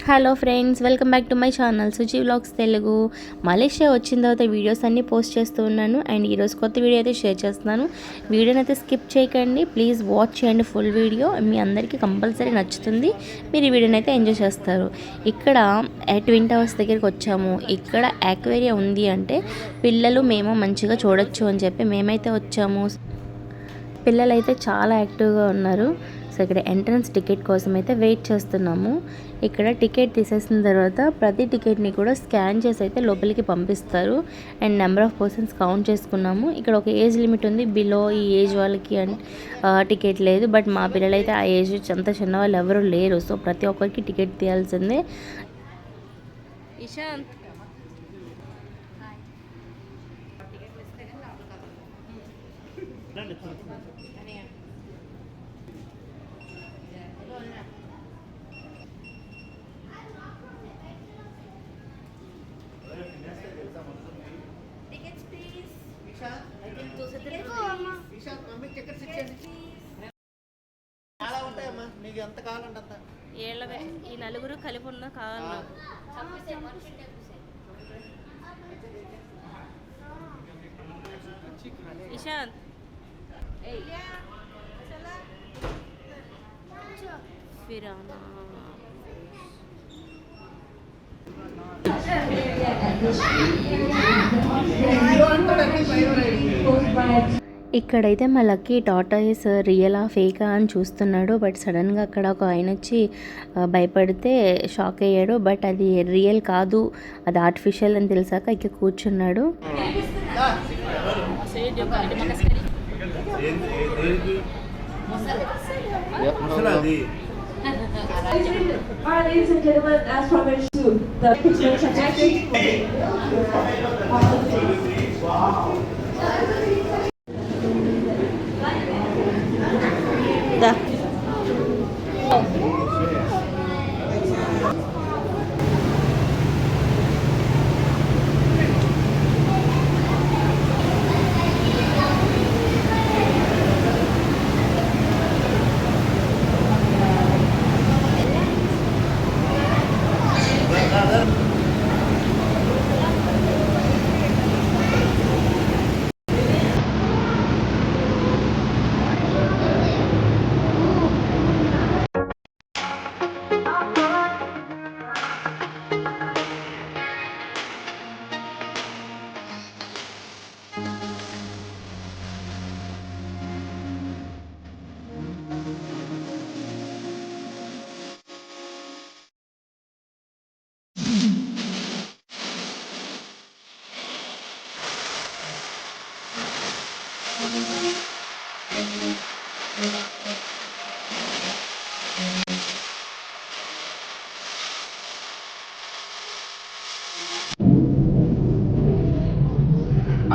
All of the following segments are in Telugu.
Hello friends, welcome back to my channel Suji vlogs Telugu. Malaysia వచ్చిన తర్వాత వీడియోస్ అన్నీ పోస్ట్ చేస్తూ ఉన్నాను. అండ్ ఈరోజు కొత్త వీడియో అయితే షేర్ చేస్తున్నాను. వీడియోని అయితే స్కిప్ చేయకండి, ప్లీజ్ వాచ్ చేయండి ఫుల్ వీడియో. మీ అందరికీ కంపల్సరీ నచ్చుతుంది, మీరు ఈ వీడియోని అయితే ఎంజాయ్ చేస్తారు. ఇక్కడ ట్విన్ టవర్స్ దగ్గరికి వచ్చాము. ఇక్కడ యాక్వేరియా ఉంది అంటే పిల్లలు మేము మంచిగా చూడొచ్చు అని చెప్పి మేమైతే వచ్చాము. పిల్లలైతే చాలా యాక్టివ్గా ఉన్నారు. సో ఇక్కడ ఎంట్రన్స్ టికెట్ కోసం అయితే వెయిట్ చేస్తున్నాము. ఇక్కడ టికెట్ తీసేసిన తర్వాత ప్రతి టికెట్ని కూడా స్కాన్ చేసి అయితే లోపలికి పంపిస్తారు. And number of persons count చేసుకున్నాము. ఇక్కడ ఒక ఏజ్ లిమిట్ ఉంది, బిలో ఈ ఏజ్ వాళ్ళకి టికెట్ లేదు. బట్ మా పిల్లలైతే ఆ ఏజ్ అంత చిన్న వాళ్ళు ఎవరు లేరు. సో ప్రతి ఒక్కరికి టికెట్ తీయాల్సిందే. ఇషాంత్ ఎంత కావాలంటే అంత ఏళ్ళవే ఈ నలుగురు కలిపి ఉన్న కావాలి. ఇషాంత్ ఫిరానా ఇక్కడైతే మా లక్కీ టాటాయిస్ రియలా ఫేకా అని చూస్తున్నాడు. బట్ సడన్గా అక్కడ ఒక ఆయన వచ్చి భయపడితే షాక్ అయ్యాడు. బట్ అది రియల్ కాదు, అది ఆర్టిఫిషియల్ అని తెలిసాక ఇక కూర్చున్నాడు.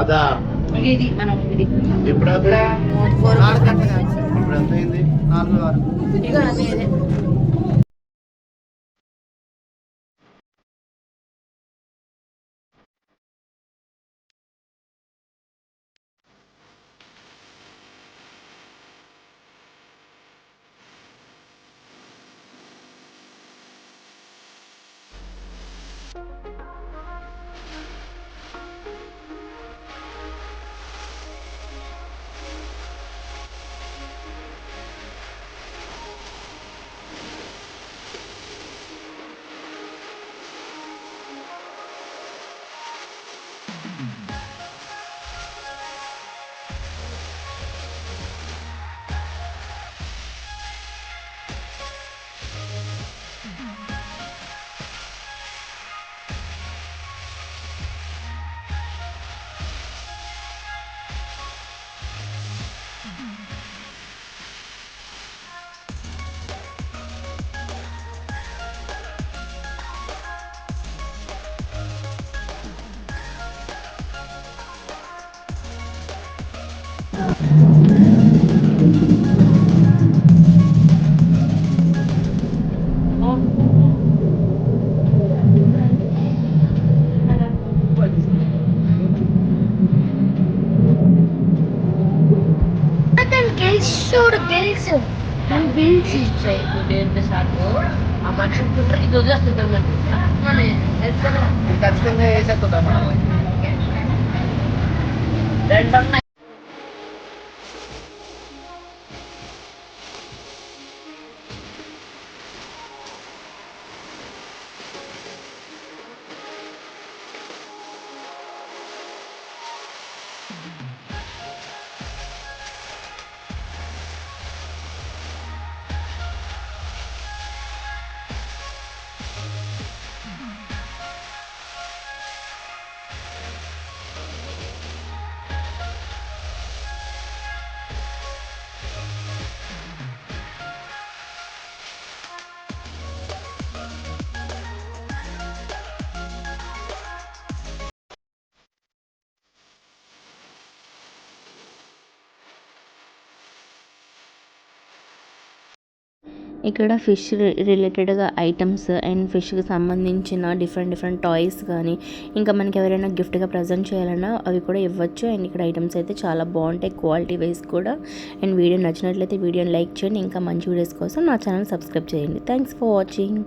అదా ఇప్పుడు ఇప్పుడు ఎంత అయింది? 4 ఇది వదిలేస్తుంటాం ఖచ్చితంగా వేసేస్తుంటాం మనం. రెండు ఉన్నాయి. ఇక్కడ ఫిష్ రిలేటెడ్గా ఐటమ్స్ అండ్ ఫిష్కి సంబంధించిన డిఫరెంట్ టాయ్స్ కానీ ఇంకా మనకి ఎవరైనా గిఫ్ట్గా ప్రజెంట్ చేయాలన్నా అవి కూడా ఇవ్వచ్చు. అండ్ ఇక్కడ ఐటమ్స్ అయితే చాలా బాగుంటాయి క్వాలిటీ వైజ్ కూడా. అండ్ వీడియో నచ్చినట్లయితే వీడియోని లైక్ చేయండి. ఇంకా మంచి వీడియోస్ కోసం నా ఛానల్ సబ్స్క్రైబ్ చేయండి. Thanks for watching.